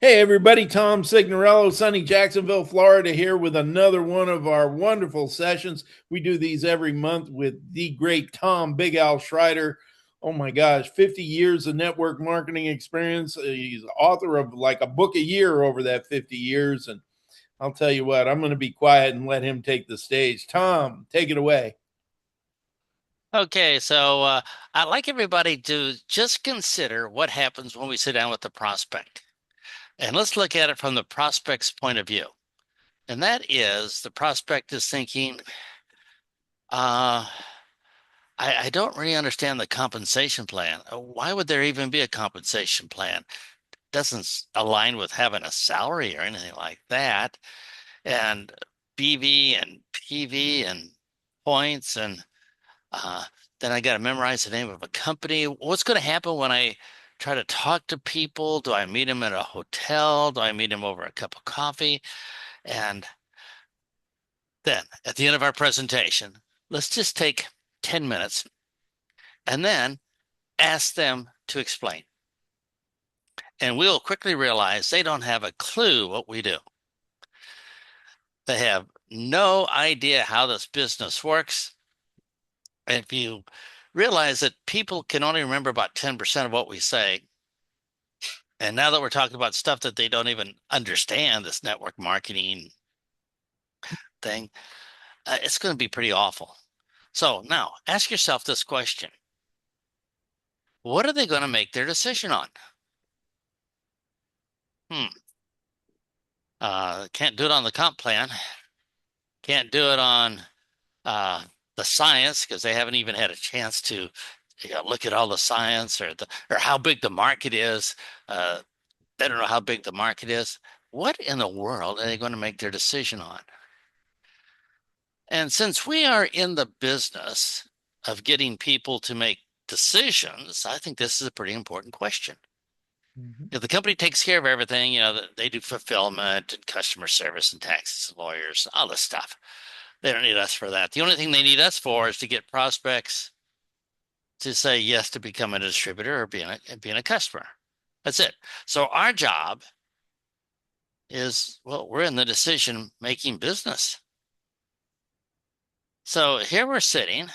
Hey everybody, Tom Signorello, sunny Jacksonville, Florida here with another one of our wonderful sessions. We do these every month with the great Tom Big Al Schreiter. Oh my gosh, 50 years of network marketing experience. He's author of like a book a year over that 50 years. And I'll tell you what, I'm going to be quiet and let him take the stage. Tom, take it away. Okay, so I'd like everybody to just consider what happens when we sit down with the prospect. And let's look at it from the prospect's point of view. And that is the prospect is thinking, uh, I don't really understand the compensation plan. Why would there even be a compensation plan? Doesn't align with having a salary or anything like that. And BV and PV and points and Uh, then I got to memorize the name of a company. What's going to happen when I try to talk to people? Do I meet them at a hotel? Do I meet them over a cup of coffee? And then at the end of our presentation, let's just take 10 minutes and then ask them to explain. And we'll quickly realize they don't have a clue what we do. They have no idea how this business works. And if you realize that people can only remember about 10% of what we say, and now that we're talking about stuff that they don't even understand, this network marketing thing, it's going to be pretty awful. So now ask yourself this question. What are they going to make their decision on? Hmm. Can't do it on the comp plan. Can't do it on uh, the science because they haven't even had a chance to look at all the science or how big the market is. Uh, they don't know how big the market is. What in the world are they going to make their decision on? And since we are in the business of getting people to make decisions, I think this is a pretty important question. Mhm. If the company takes care of everything, they do fulfillment and customer service and taxes and lawyers, all this stuff. They don't need us for that. The only thing they need us for is to get prospects to say yes to become a distributor or being a customer. That's it. So our job is, well, we're in the decision making business. So here we're sitting.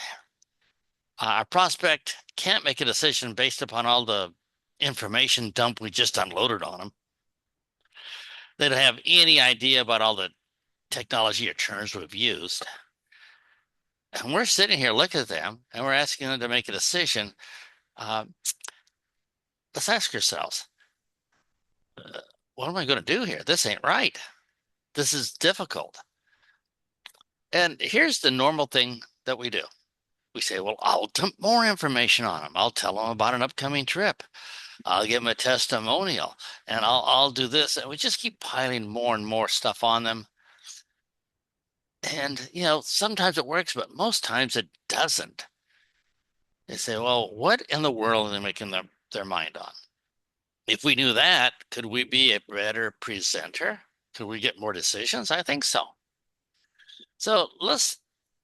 Our prospect can't make a decision based upon all the information dump we just unloaded on them. They don't have any idea about all the technology or terms we've used. And we're sitting here looking at them and we're asking them to make a decision. Uh, let's ask ourselves, uh, what am I going to do here? This ain't right. This is difficult. And here's the normal thing that we do. We say, well, I'll dump more information on them. I'll tell them about an upcoming trip. I'll give them a testimonial and I'll do this. And we just keep piling more and more stuff on them. And, sometimes it works, but most times it doesn't. They say, well, what in the world are they making their mind on? If we knew that, could we be a better presenter? Could we get more decisions? I think so. So let's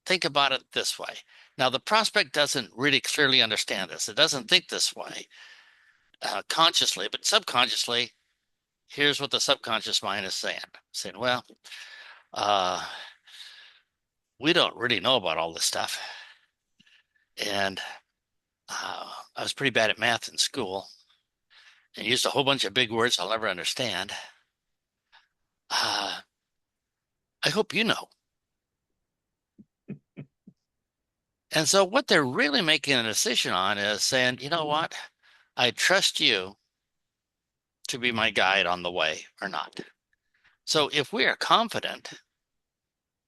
think about it this way. Now, the prospect doesn't really clearly understand this. It doesn't think this way consciously, but subconsciously, here's what the subconscious mind is saying, well, uh, we don't really know about all this stuff. And I was pretty bad at math in school and used a whole bunch of big words I'll never understand. Uh, I hope you know. And so, what they're really making a decision on is saying, you know what? I trust you to be my guide on the way or not. So, if we are confident,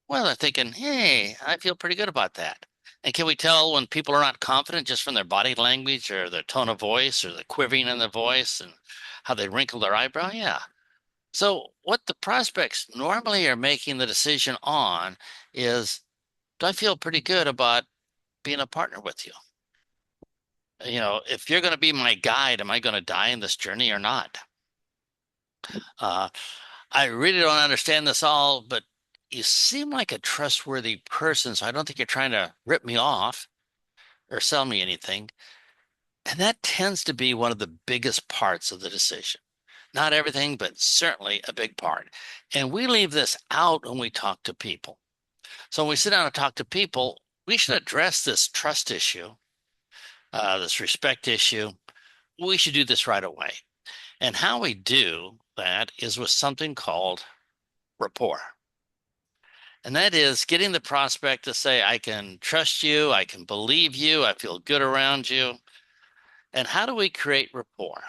well, they're thinking, hey, I feel pretty good about that. And can we tell when people are not confident just from their body language or their tone of voice or the quivering in their voice and how they wrinkle their eyebrow? Yeah. So, what the prospects normally are making the decision on is, do I feel pretty good about being a partner with you? If you're going to be my guide, am I going to die in this journey or not? Uh, I really don't understand this all, but you seem like a trustworthy person, so I don't think you're trying to rip me off or sell me anything. And that tends to be one of the biggest parts of the decision. Not everything, but certainly a big part. And we leave this out when we talk to people. So when we sit down and talk to people, we should address this trust issue, this respect issue. We should do this right away. And how we do that is with something called rapport. And that is getting the prospect to say, I can trust you, I can believe you, I feel good around you. And how do we create rapport?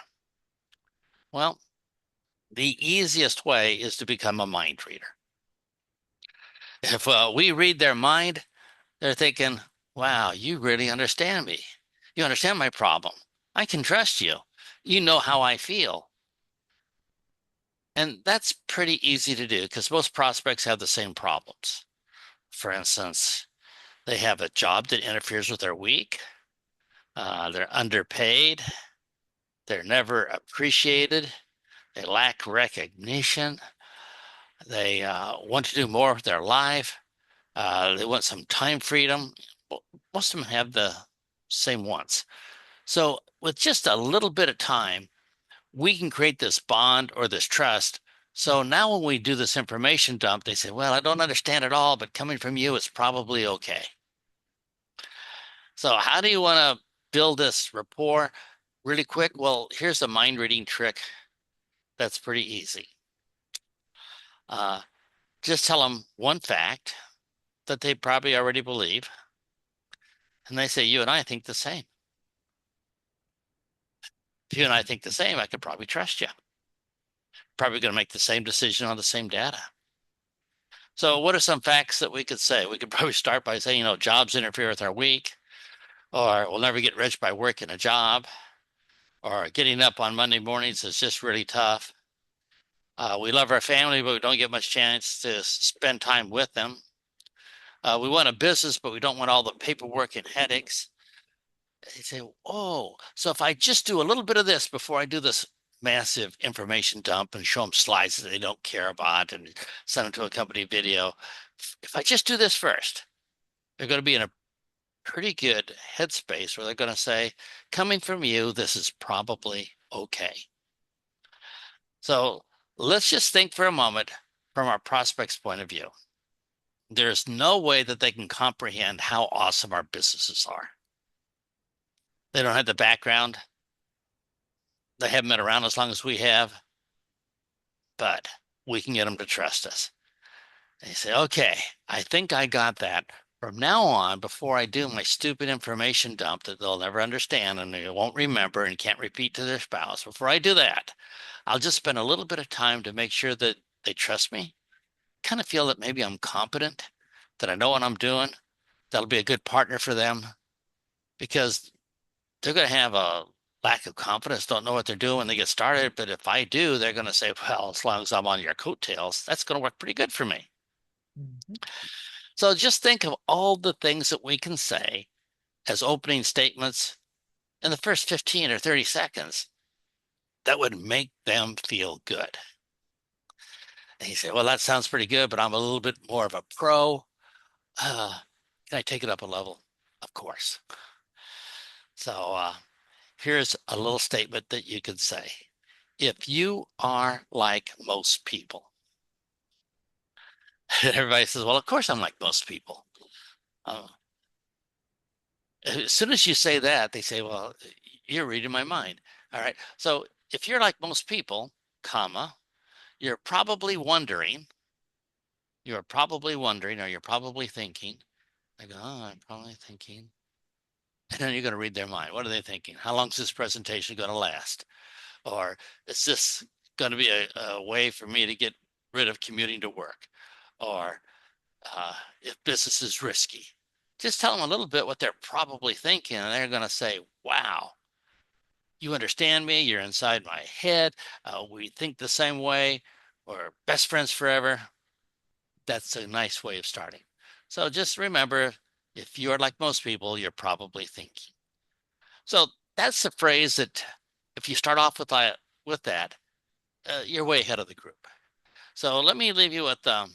Well, the easiest way is to become a mind reader. If we read their mind, they're thinking, wow, you really understand me. You understand my problem. I can trust you. You know how I feel. And that's pretty easy to do because most prospects have the same problems. For instance, they have a job that interferes with their week. They're underpaid. They're never appreciated. They lack recognition. They want to do more with their life. They want some time freedom. Most of them have the same wants. So, with just a little bit of time, we can create this bond or this trust. So now when we do this information dump, they say, well, I don't understand it all, but coming from you, it's probably okay. So, how do you want to build this rapport really quick? Well, here's a mind reading trick that's pretty easy. Uh, just tell them one fact that they probably already believe, and they say, you and I think the same. If you and I think the same, I could probably trust you. Probably going to make the same decision on the same data. So, what are some facts that we could say? We could probably start by saying, jobs interfere with our week, or we'll never get rich by working a job, or getting up on Monday mornings is just really tough. We love our family, but we don't get much chance to spend time with them. We want a business, but we don't want all the paperwork and headaches. They say, oh, so if I just do a little bit of this before I do this massive information dump and show them slides that they don't care about and send them to a company video, if I just do this first, they're going to be in a pretty good headspace where they're going to say, coming from you, this is probably okay. So let's just think for a moment from our prospect's point of view. There's no way that they can comprehend how awesome our businesses are. They don't have the background. They haven't been around as long as we have, but we can get them to trust us. And you say, okay, I think I got that. From now on, before I do my stupid information dump that they'll never understand and they won't remember and can't repeat to their spouse, before I do that, I'll just spend a little bit of time to make sure that they trust me, kind of feel that maybe I'm competent, that I know what I'm doing. That'll be a good partner for them because they're going to have a lack of confidence, don't know what they're doing when they get started. But if I do, they're going to say, well, as long as I'm on your coattails, that's going to work pretty good for me. Mhm. So just think of all the things that we can say as opening statements in the first 15 or 30 seconds that would make them feel good. And you say, well, that sounds pretty good, but I'm a little bit more of a pro. Can I take it up a level? Of course. So here's a little statement that you could say. If you are like most people, everybody says, well, of course I'm like most people. Uh, as soon as you say that, they say, well, you're reading my mind. All right. So if you're like most people, comma, you're probably wondering, or you're probably thinking, I go, oh, I'm probably thinking. And then you're going to read their mind. What are they thinking? How long is this presentation going to last? Or is this going to be a way for me to get rid of commuting to work? Or if business is risky, just tell them a little bit what they're probably thinking, and they're going to say, wow, you understand me. You're inside my head. We think the same way. We're best friends forever. That's a nice way of starting. So just remember, if you're like most people, you're probably thinking. So that's the phrase that if you start off with that, you're way ahead of the group. So let me leave you with a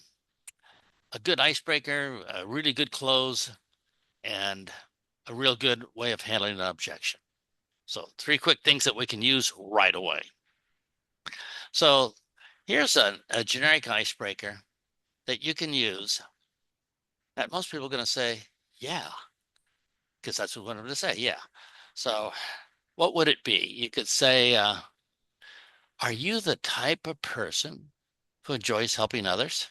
good icebreaker, a really good close, and a real good way of handling an objection. So 3 quick things that we can use right away. So here's a generic icebreaker that you can use that most people are going to say, yeah, because that's what we want them to say. Yeah. So what would it be? You could say, are you the type of person who enjoys helping others?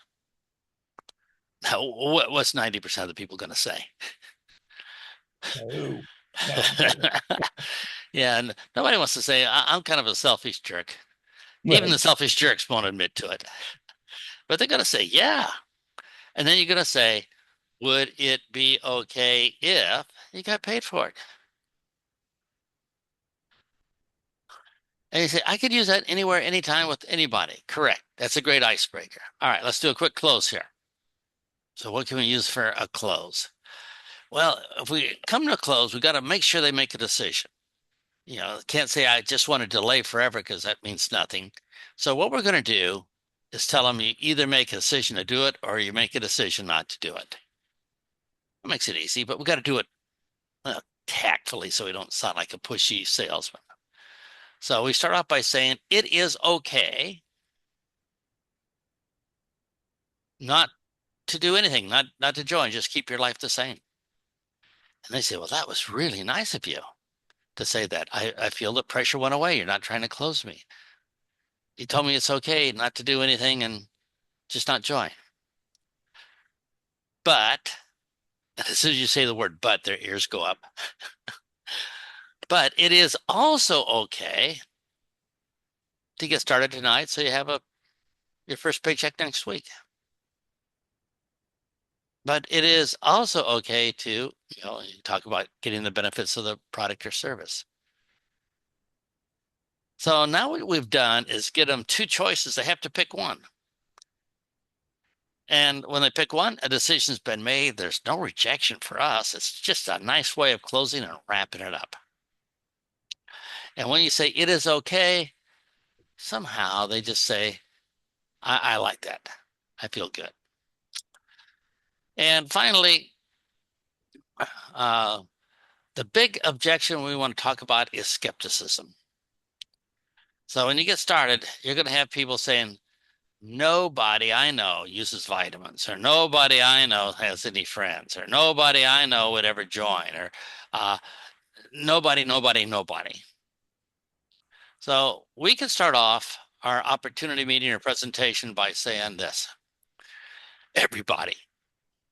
Now, what's 90% of the people going to say? Oh, no. Yeah, and nobody wants to say, I'm kind of a selfish jerk. Even the Right. selfish jerks won't admit to it. But they're going to say, yeah. And then you're going to say, would it be okay if you got paid for it? And you say, I could use that anywhere, anytime with anybody. Correct. That's a great icebreaker. All right, let's do a quick close here. So, what can we use for a close? Well, if we come to a close, we got to make sure they make a decision. Can't say I just want to delay forever because that means nothing. So, what we're going to do is tell them you either make a decision to do it or you make a decision not to do it. It makes it easy, but we got to do it tactfully so we don't sound like a pushy salesman. So we start off by saying it is okay not to do anything, not to join, just keep your life the same. And they say, well, that was really nice of you to say that. I feel the pressure went away. You're not trying to close me. You told me it's okay not to do anything and just not join. But as soon as you say the word but, their ears go up. But it is also okay to get started tonight so you have your first paycheck next week. But it is also okay to, you talk about getting the benefits of the product or service. So now what we've done is get them two choices. They have to pick one. And when they pick one, a decision's been made. There's no rejection for us. It's just a nice way of closing and wrapping it up. And when you say it is okay, somehow they just say, I like that. I feel good. And finally, uh, the big objection we want to talk about is skepticism. So when you get started, you're going to have people saying, nobody I know uses vitamins, or nobody I know has any friends, or nobody I know would ever join, or uh, nobody, nobody, nobody. So we can start off our opportunity meeting or presentation by saying this, everybody.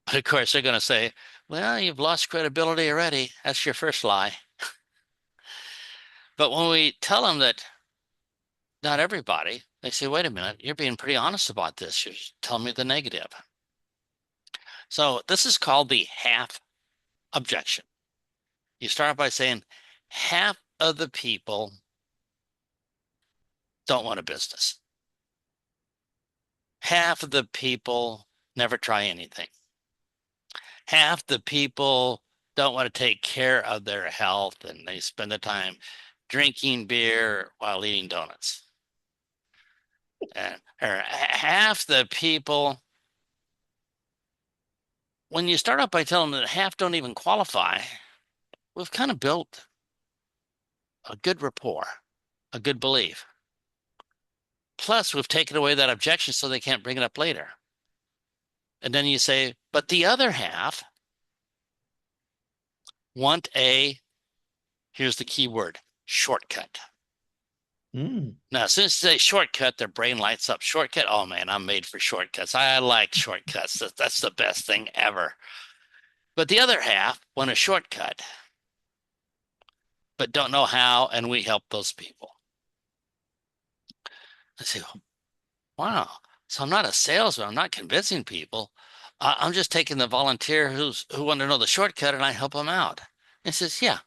But of course, they're going to say, well, you've lost credibility already. That's your first lie. But when we tell them that not everybody, they say, wait a minute, you're being pretty honest about this. You're telling me the negative. So this is called the half objection. You start by saying half of the people don't want a business. Half of the people never try anything. Half the people don't want to take care of their health and they spend the time drinking beer while eating donuts. Or half the people, when you start out by telling them that half don't even qualify, we've kind of built a good rapport, a good belief. Plus, we've taken away that objection so they can't bring it up later. And then you say, but the other half want here's the key word, shortcut. Mm. Now, as soon as you say shortcut, their brain lights up. Shortcut, oh man, I'm made for shortcuts. I like shortcuts. That's the best thing ever. But the other half want a shortcut, but don't know how, and we help those people. I say, wow. So I'm not a salesman. I'm not convincing people. I'm just taking the volunteer who want to know the shortcut, and I help them out. And he says, yeah.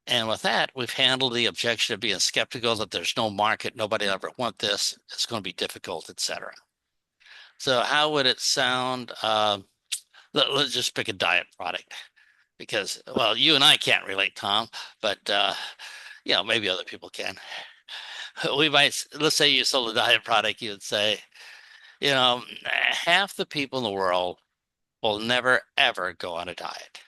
And with that, we've handled the objection of being skeptical that there's no market, nobody will ever want this, it's going to be difficult, etc. So how would it sound? Let's just pick a diet product because, well, you and I can't relate, Tom, but maybe other people can. We might, let's say you sold a diet product, you would say, half the people in the world will never ever go on a diet.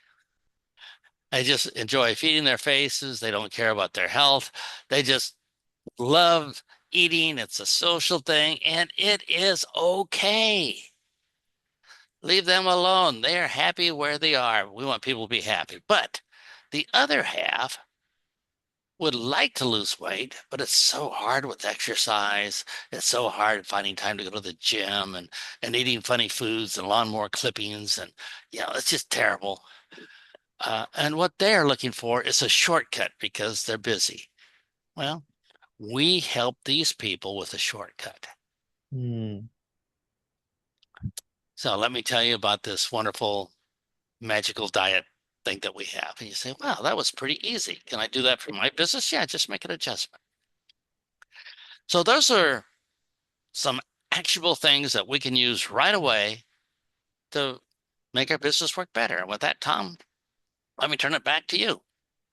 They just enjoy feeding their faces. They don't care about their health. They just love eating. It's a social thing, and it is okay. Leave them alone. They are happy where they are. We want people to be happy. But the other half would like to lose weight, but it's so hard with exercise. It's so hard finding time to go to the gym and eating funny foods and lawnmower clippings. And, it's just terrible. And what they're looking for is a shortcut because they're busy. Well, we help these people with a shortcut. Hmm. So let me tell you about this wonderful magical diet thing that we have. And you say, wow, that was pretty easy. Can I do that for my business? Yeah, just make an adjustment. So those are some actionable things that we can use right away to make our business work better. And with that, Tom, let me turn it back to you.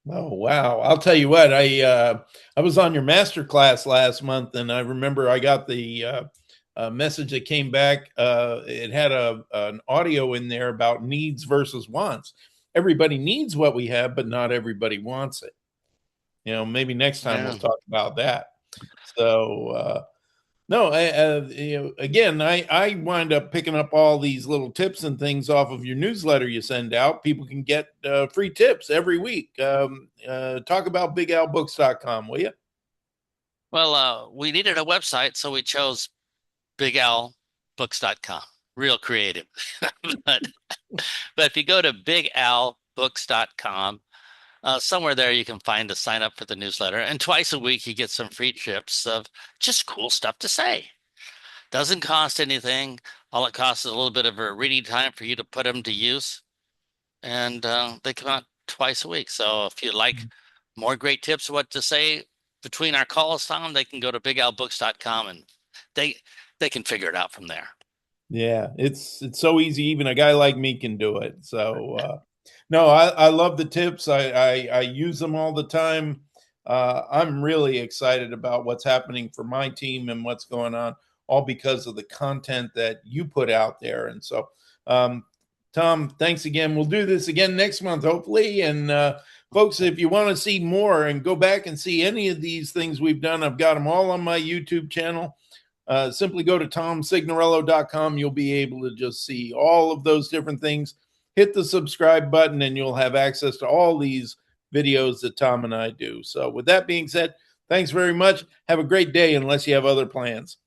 Oh wow! I'll tell you what. I was on your master class last month, and I remember I got the message that came back. It had an audio in there about needs versus wants. Everybody needs what we have, but not everybody wants it. Maybe next time we'll Yeah. talk about that. So no, again, I wind up picking up all these little tips and things off of your newsletter you send out. People can get free tips every week. Talk about bigalbooks.com, will you? Well, we needed a website, so we chose bigalbooks.com. Real creative. but but if you go to bigalbooks.com, somewhere there you can find a sign up for the newsletter. And twice a week you get some free tips of just cool stuff to say. Doesn't cost anything. All it costs is a little bit of a reading time for you to put them to use. And they come out twice a week. So if you like more great tips of what to say between our calls, Tom, they can go to bigalbooks.com and they they can figure it out from there. Yeah, it's so easy. Even a guy like me can do it. So no, I love the tips. I use them all the time. I'm really excited about what's happening for my team and what's going on, all because of the content that you put out there. And so, um, Tom, thanks again. We'll do this again next month, hopefully. And folks, if you want to see more and go back and see any of these things we've done, I've got them all on my YouTube channel. Simply go to tomsignorello.com. You'll be able to just see all of those different things. Hit the subscribe button, and you'll have access to all these videos that Tom and I do. So, with that being said, thanks very much. Have a great day, unless you have other plans.